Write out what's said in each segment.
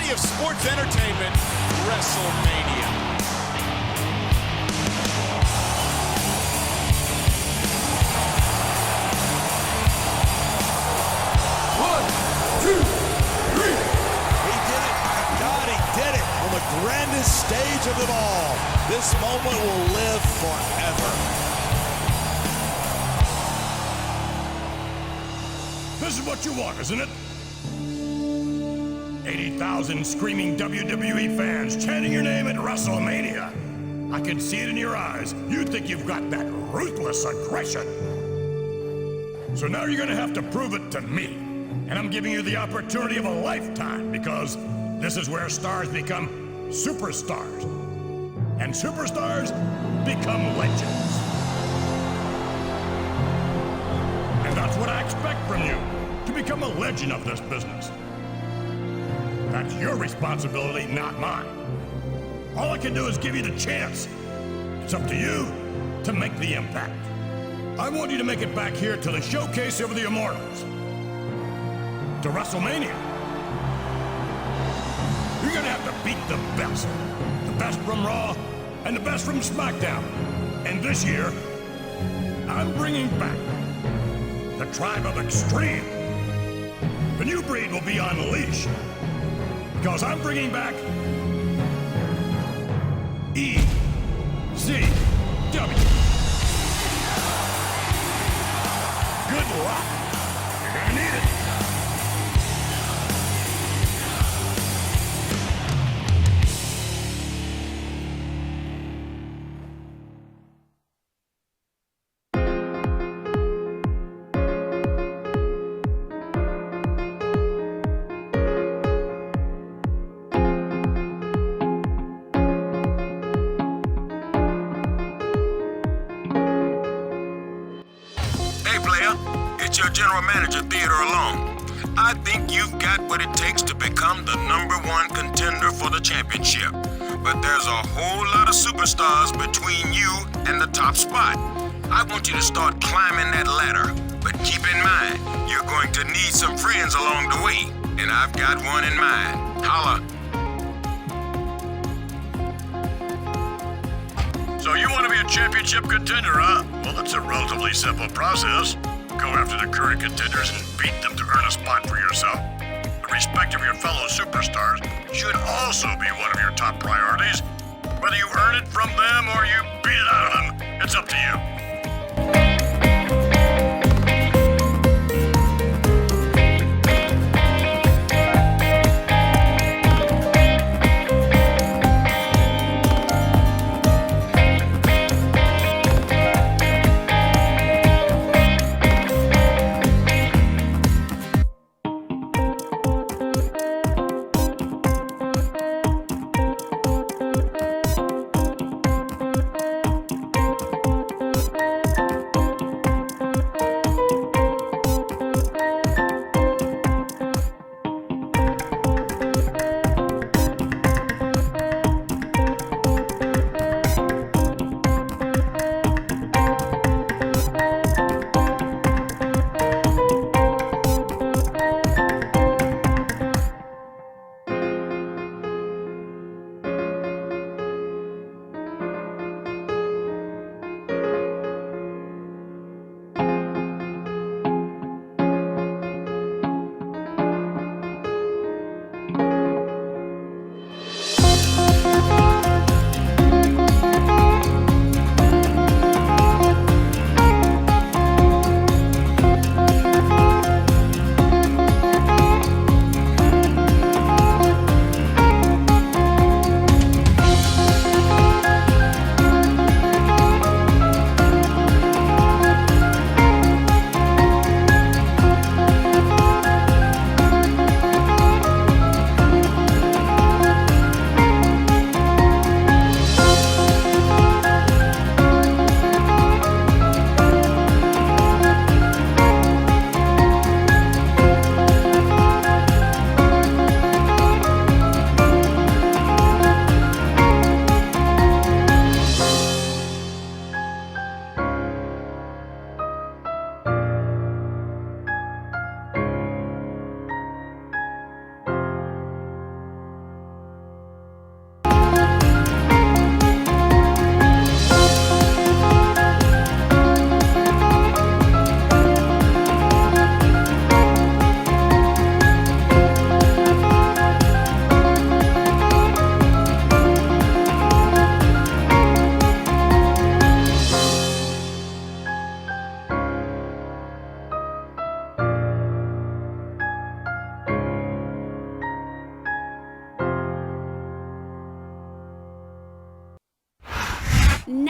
epitome of sports entertainment, WrestleMania. One, two, three. He did it. My God, he did it. On the grandest stage of them all. This moment will live forever. This is what you want, isn't it? 80,000 screaming WWE fans chanting your name at WrestleMania. I can see it in your eyes. You think you've got that ruthless aggression. So now you're gonna have to prove it to me. And I'm giving you the opportunity of a lifetime because this is where stars become superstars. And superstars become legends. And that's what I expect from you, to become a legend of this business. That's your responsibility, not mine. All I can do is give you the chance. It's up to you to make the impact. I want you to make it back here to the showcase of the Immortals. To WrestleMania. You're gonna have to beat the best. The best from Raw and the best from Smackdown. And this year, I'm bringing back the Tribe of Extreme. The new breed will be on leash. Because I'm bringing back EZW. Good luck. You're gonna need it. It's your general manager, Theodore Long. I think you've got what it takes to become the #1 contender for the championship. But there's a whole lot of superstars between you and the top spot. I want you to start climbing that ladder. But keep in mind, you're going to need some friends along the way. And I've got one in mind. Holla. So you want to be a championship contender, huh? Well, that's a relatively simple process. Go after the current contenders and beat them to earn a spot for yourself. The respect of your fellow superstars should also be one of your top priorities. Whether you earn it from them or you beat it out of them, it's up to you.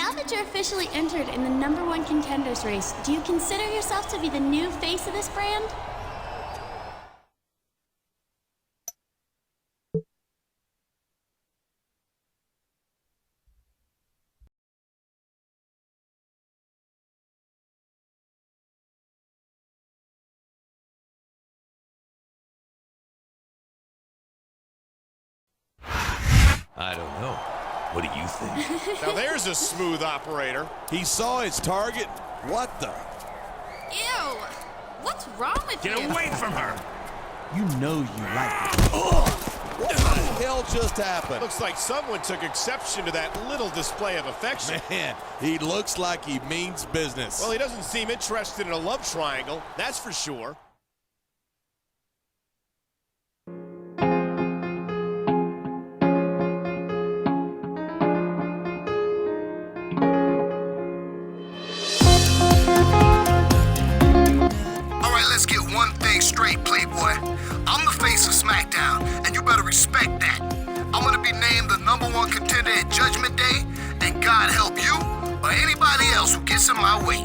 Now that you're officially entered in the #1 contenders race, do you consider yourself to be the new face of this brand? I don't know. What do you think? Now there's a smooth operator. He saw his target. What the? Ew! What's wrong with you? Get away from her! You know you like it. What the hell just happened? Looks like someone took exception to that little display of affection. Man, he looks like he means business. Well, he doesn't seem interested in a love triangle, that's for sure. Let's get one thing straight, Playboy. I'm the face of Smackdown, and you better respect that. I'm gonna be named the #1 contender at Judgment Day, and God help you or anybody else who gets in my way.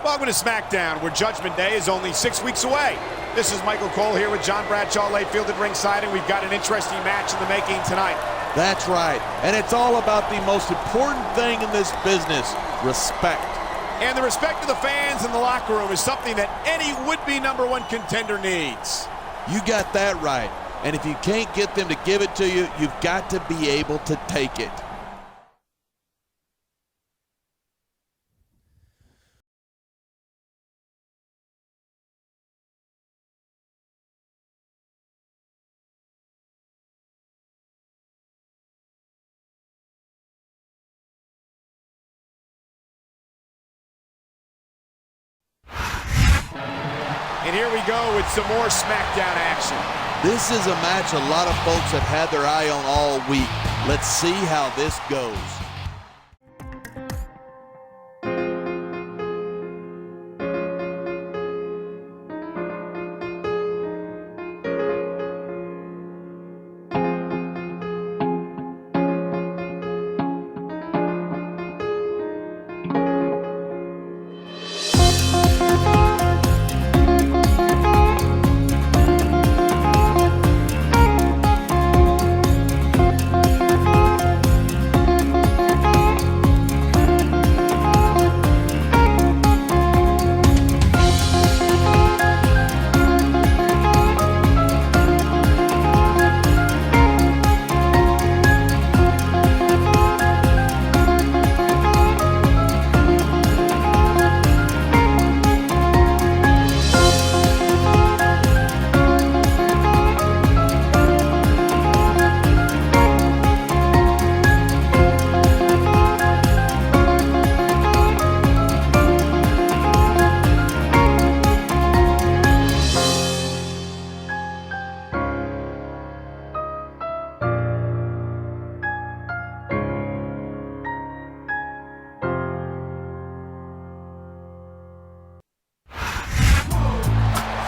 Welcome to Smackdown, where Judgment Day is only 6 weeks away. This is Michael Cole here with John Bradshaw Layfield at ringside, and we've got an interesting match in the making tonight. That's right. And it's all about the most important thing in this business, respect. And the respect of the fans in the locker room is something that any would-be #1 contender needs. You got that right. And if you can't get them to give it to you, you've got to be able to take it. And here we go with some more Smackdown action. This is a match a lot of folks have had their eye on all week. Let's see how this goes.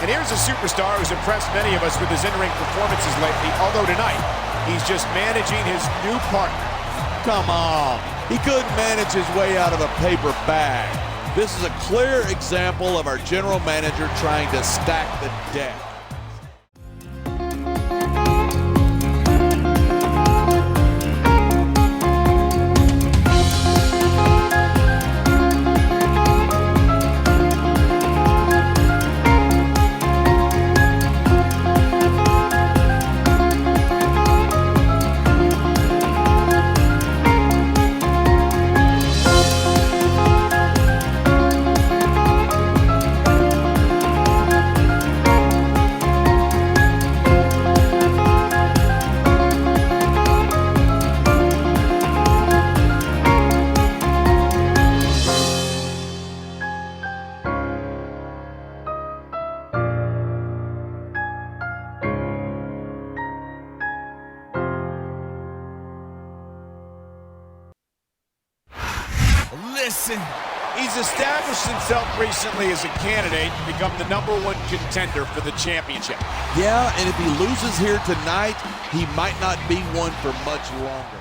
And here's a superstar who's impressed many of us with his in-ring performances lately, although tonight, he's just managing his new partner. Come on. He couldn't manage his way out of a paper bag. This is a clear example of our general manager trying to stack the deck. listen. He's established himself recently as a candidate to become the #1 contender for the championship. Yeah, and if he loses here tonight, he might not be one for much longer.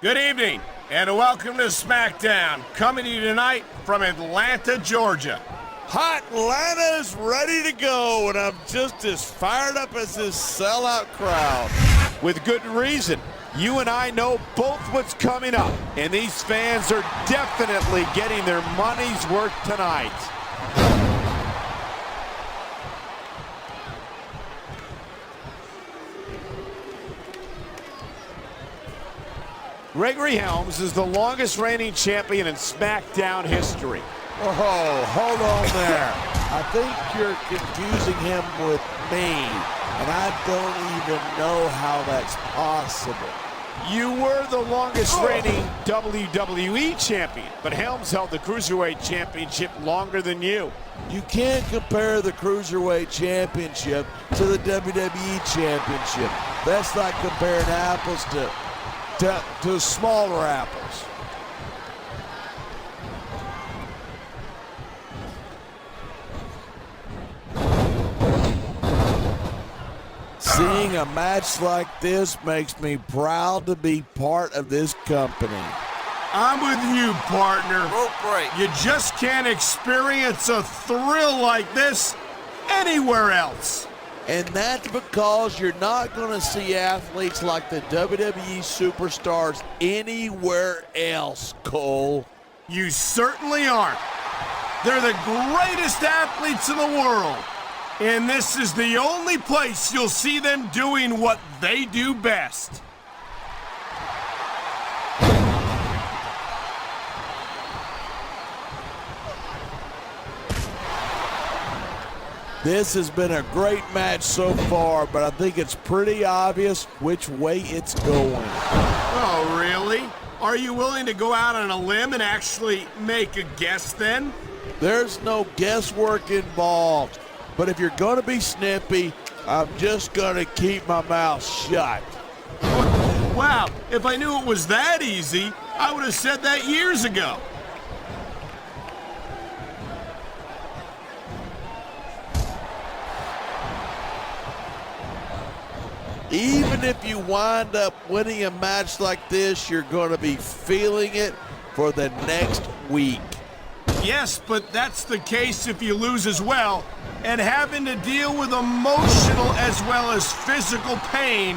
Good evening, and welcome to Smackdown, coming to you tonight from Atlanta, Georgia. Hot Atlanta's ready to go, and I'm just as fired up as this sellout crowd. With good reason. You and I know both what's coming up, and these fans are definitely getting their money's worth tonight. Gregory Helms is the longest reigning champion in SmackDown history. Oh, hold on there. I think you're confusing him with me, and I don't even know how that's possible. You were the longest reigning WWE champion, but Helms held the Cruiserweight Championship longer than you. You can't compare the Cruiserweight Championship to the WWE Championship. That's like comparing apples to smaller apples. Seeing a match like this makes me proud to be part of this company. I'm with you, partner. Rope break. You just can't experience a thrill like this anywhere else. And that's because you're not going to see athletes like the WWE superstars anywhere else, Cole. You certainly aren't. They're the greatest athletes in the world. And this is the only place you'll see them doing what they do best. This has been a great match so far, but I think it's pretty obvious which way it's going. Oh, really? Are you willing to go out on a limb and actually make a guess then? There's no guesswork involved, but if you're going to be snippy, I'm just going to keep my mouth shut. Wow, if I knew it was that easy, I would have said that years ago. Even if you wind up winning a match like this, you're going to be feeling it for the next week. Yes, but that's the case if you lose as well, and having to deal with emotional as well as physical pain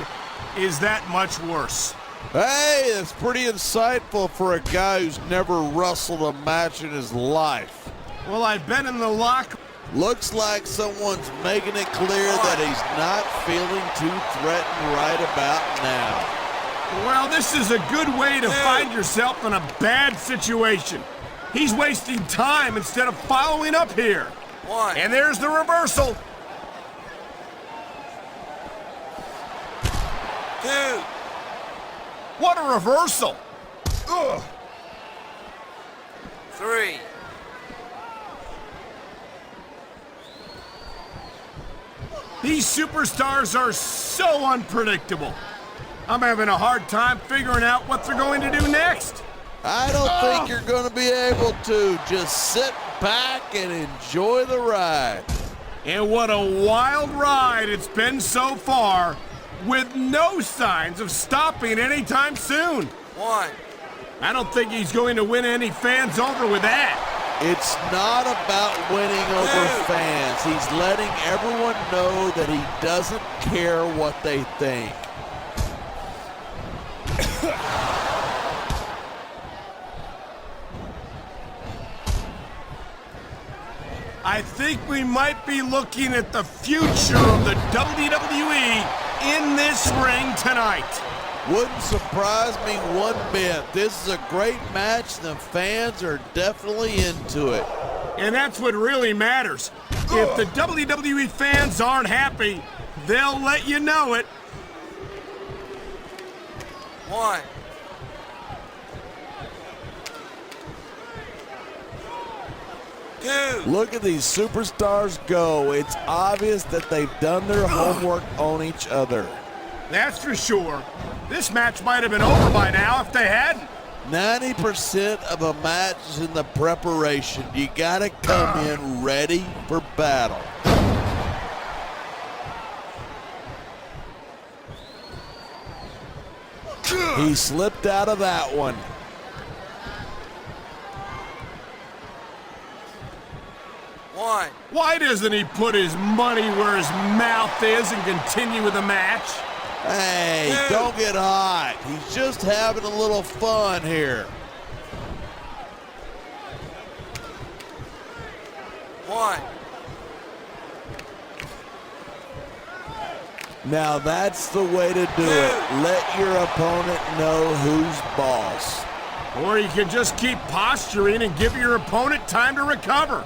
is that much worse. Hey, that's pretty insightful for a guy who's never wrestled a match in his life. Well, I've been in the locker. Looks like someone's making it clear that he's not feeling too threatened right about now. Well, this is a good way to find yourself in a bad situation. He's wasting time instead of following up here. One. And there's the reversal. 2. What a reversal. Ugh. 3. 4. These superstars are so unpredictable. I'm having a hard time figuring out what they're going to do next. I don't think you're going to be able to. Just sit back and enjoy the ride. And what a wild ride it's been so far, with no signs of stopping anytime soon. One. I don't think he's going to win any fans over with that. It's not about winning over fans. He's letting everyone know that he doesn't care what they think. I think we might be looking at the future of the WWE in this ring tonight. Wouldn't surprise me one bit. This is a great match. The fans are definitely into it. And that's what really matters. If the WWE fans aren't happy, they'll let you know it. One. Two. Look at these superstars go. It's obvious that they've done their homework on each other. That's for sure. This match might have been over by now if they hadn't. 90% of a match is in the preparation. You gotta come in ready for battle. He slipped out of that one. One. Why doesn't he put his money where his mouth is and continue with the match? Hey, don't get hot. He's just having a little fun here. One. Now that's the way to do it. Let your opponent know who's boss. Or you can just keep posturing and give your opponent time to recover.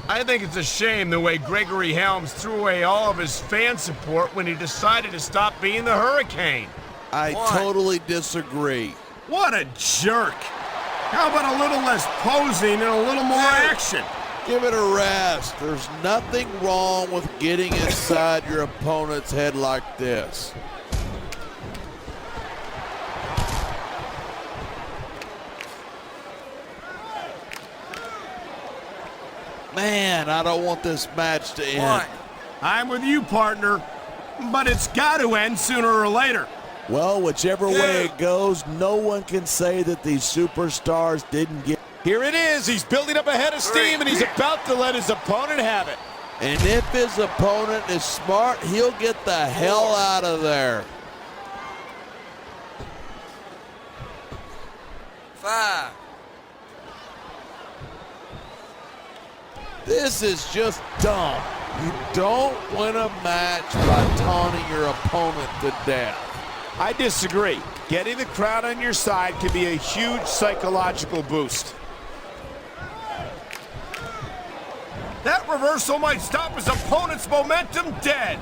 I think it's a shame the way Gregory Helms threw away all of his fan support when he decided to stop being the Hurricane. I totally disagree. What a jerk. How about a little less posing and a little more action? Give it a rest. There's nothing wrong with getting inside your opponent's head like this. Man, I don't want this match to end. I'm with you, partner, but it's got to end sooner or later. Well, whichever way it goes, no one can say that these superstars didn't get. Here it is. He's building up a head of steam, and he's about to let his opponent have it. And if his opponent is smart, he'll get the hell out of there. 5. This is just dumb. You don't win a match by taunting your opponent to death. I disagree. Getting the crowd on your side can be a huge psychological boost. That reversal might stop his opponent's momentum dead.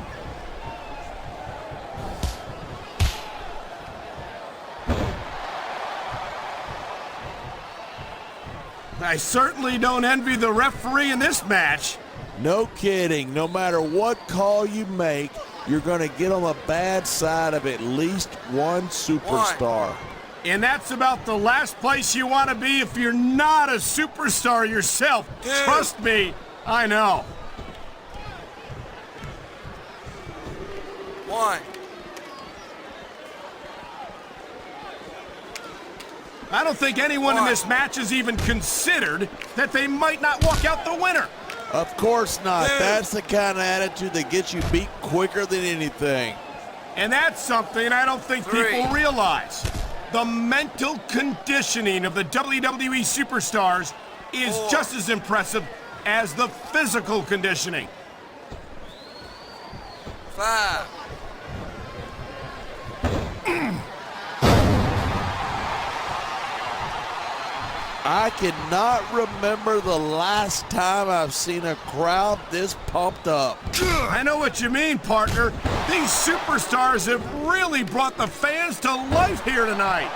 I certainly don't envy the referee in this match. No kidding. No matter what call you make, you're going to get on the bad side of at least one superstar. And that's about the last place you want to be if you're not a superstar yourself. Trust me, I know. 1. I don't think anyone in this match has even considered that they might not walk out the winner. Of course not. That's the kind of attitude that gets you beat quicker than anything. And that's something I don't think people realize. The mental conditioning of the WWE superstars is just as impressive as the physical conditioning. 5. I cannot remember the last time I've seen a crowd this pumped up. I know what you mean, partner. These superstars have really brought the fans to life here tonight.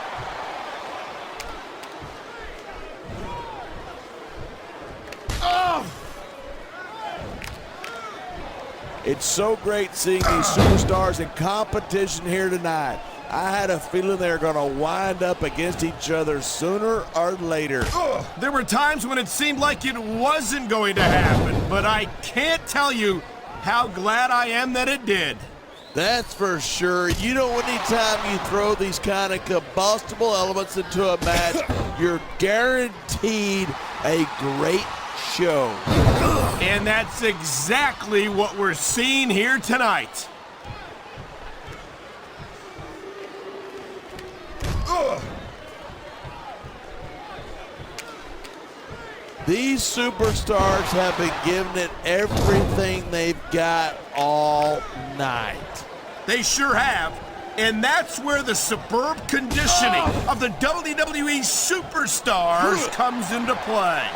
It's so great seeing these superstars in competition here tonight. I had a feeling they were going to wind up against each other sooner or later. There were times when it seemed like it wasn't going to happen, but I can't tell you how glad I am that it did. That's for sure. You know, anytime you throw these kind of combustible elements into a match, you're guaranteed a great show. And that's exactly what we're seeing here tonight. These superstars have been giving it everything they've got all night. They sure have. And that's where the superb conditioning of the WWE Superstars comes into play.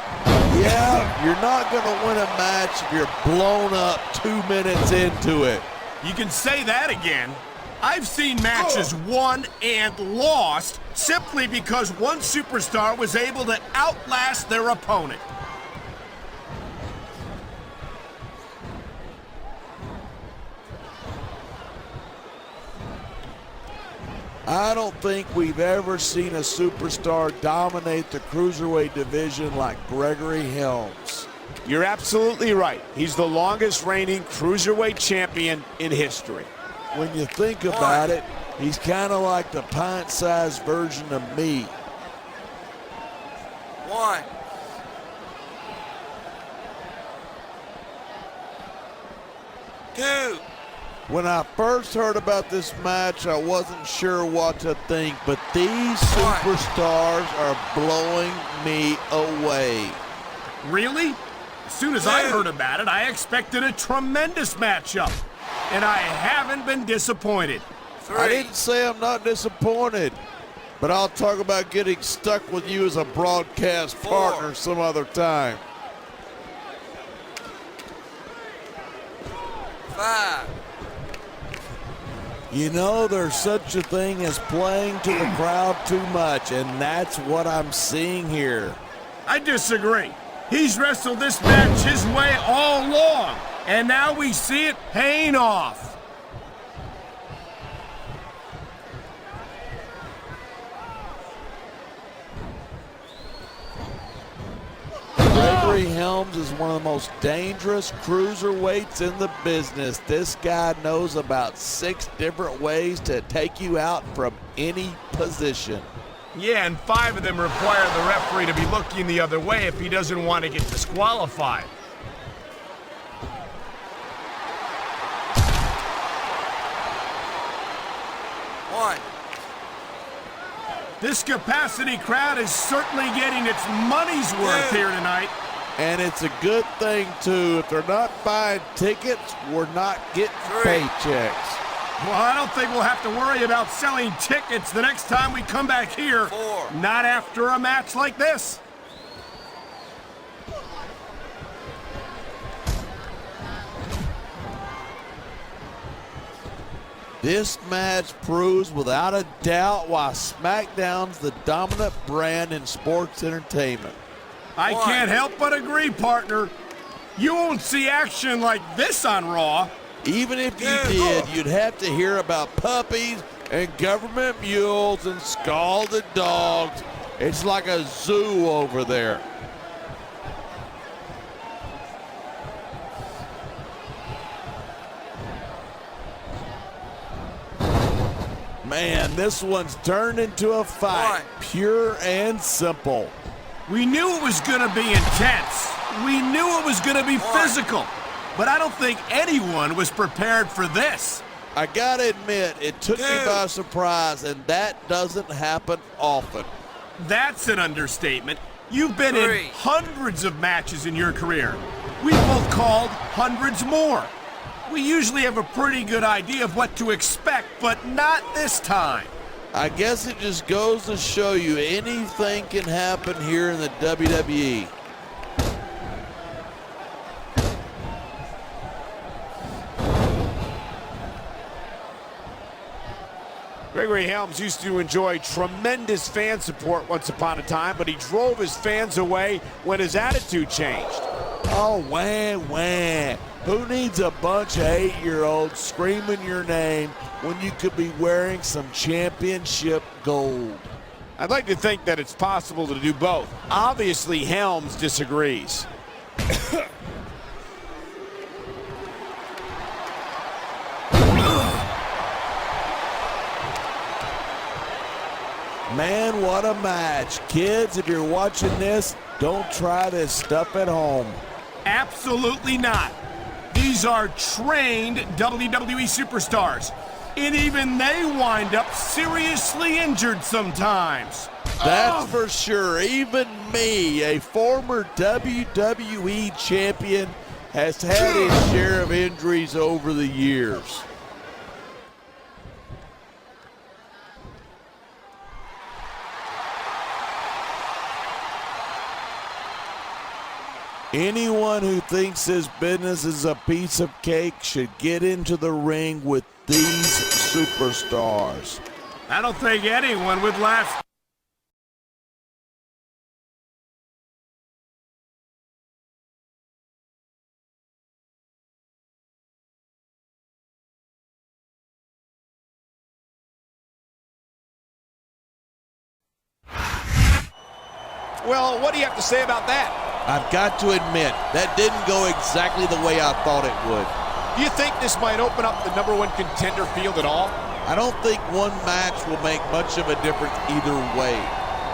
Yeah, you're not going to win a match if you're blown up 2 minutes into it. You can say that again. I've seen matches won and lost simply because one superstar was able to outlast their opponent. I don't think we've ever seen a superstar dominate the cruiserweight division like Gregory Helms. You're absolutely right. He's the longest reigning cruiserweight champion in history. When you think about it, he's kind of like the pint-sized version of me. 1, 2. When I first heard about this match, I wasn't sure what to think, but these superstars are blowing me away. Really? As soon as I heard about it, I expected a tremendous matchup. And I haven't been disappointed. 3. I didn't say I'm not disappointed, but I'll talk about getting stuck with you as a broadcast 4. partner some other time. 5. You know, there's such a thing as playing to the crowd too much, and that's what I'm seeing here. I disagree. He's wrestled this match his way all along, and now we see it paying off. Gregory Helms is one of the most dangerous cruiserweights in the business. This guy knows about 6 different ways to take you out from any position. Yeah, and 5 of them require the referee to be looking the other way if he doesn't want to get disqualified. This capacity crowd is certainly getting its money's worth here tonight. And it's a good thing, too. If they're not buying tickets, we're not getting paychecks. Well, I don't think we'll have to worry about selling tickets the next time we come back here. 4. Not after a match like this. This match proves without a doubt why SmackDown's the dominant brand in sports entertainment. I can't help but agree, partner. You won't see action like this on Raw. Even if you did, you'd have to hear about puppies and government mules and scalded dogs. It's like a zoo over there. Man, this one's turned into a fight, pure and simple. We knew it was going to be intense. We knew it was going to be physical. But I don't think anyone was prepared for this. I gotta admit, it took me by surprise, and that doesn't happen often. That's an understatement. You've been in hundreds of matches in your career. We've both called hundreds more. We usually have a pretty good idea of what to expect, but not this time. I guess it just goes to show you anything can happen here in the WWE. Gregory Helms used to enjoy tremendous fan support once upon a time, but he drove his fans away when his attitude changed. Oh, wah, wah. Who needs a bunch of 8-year-olds screaming your name when you could be wearing some championship gold? I'd like to think that it's possible to do both. Obviously, Helms disagrees. Man, what a match. Kids, if you're watching this, don't try this stuff at home. Absolutely not. These are trained WWE superstars, and even they wind up seriously injured sometimes. That's for sure. Even me, a former WWE champion, has had his share of injuries over the years. Anyone who thinks this business is a piece of cake should get into the ring with these superstars. I don't think anyone would last. Well, what do you have to say about that? I've got to admit, that didn't go exactly the way I thought it would. Do you think this might open up the #1 contender field at all? I don't think one match will make much of a difference either way.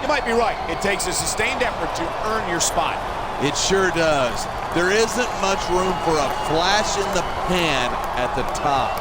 You might be right. It takes a sustained effort to earn your spot. It sure does. There isn't much room for a flash in the pan at the top.